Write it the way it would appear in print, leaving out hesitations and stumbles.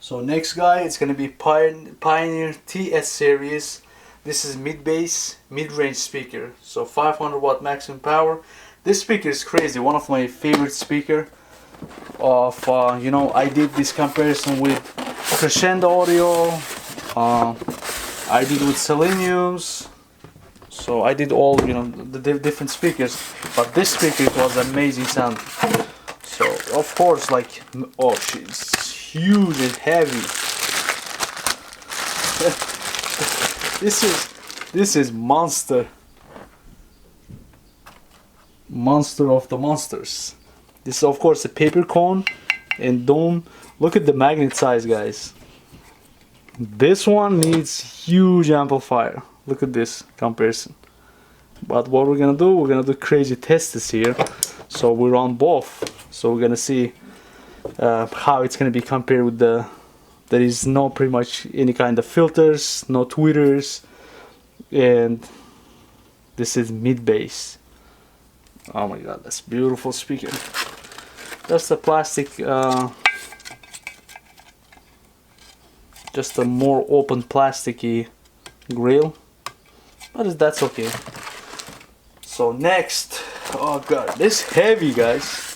So next guy, it's gonna be Pioneer TS series. This is mid-bass, mid-range speaker. So 500 watt maximum power. This speaker is crazy. One of my favorite speaker. You know, I did this comparison with Crescendo Audio. I did with Seleniums. So I did all, you know, the different speakers. But this speaker, it was amazing sound. So of course, like, oh, it's huge and heavy. This is monster of the monsters. This is of course a paper cone and dome. Look at the magnet size, guys. This one needs huge amplifier. Look at this comparison. But what we're gonna do crazy tests here. So we run both. So we're gonna see how it's gonna be compared with the. There is no pretty much any kind of filters, no tweeters, and this is mid-bass. Oh my god, that's beautiful speaker. Just a plastic, just a more open plasticky grill, but that's okay. So next, oh god, this heavy, guys.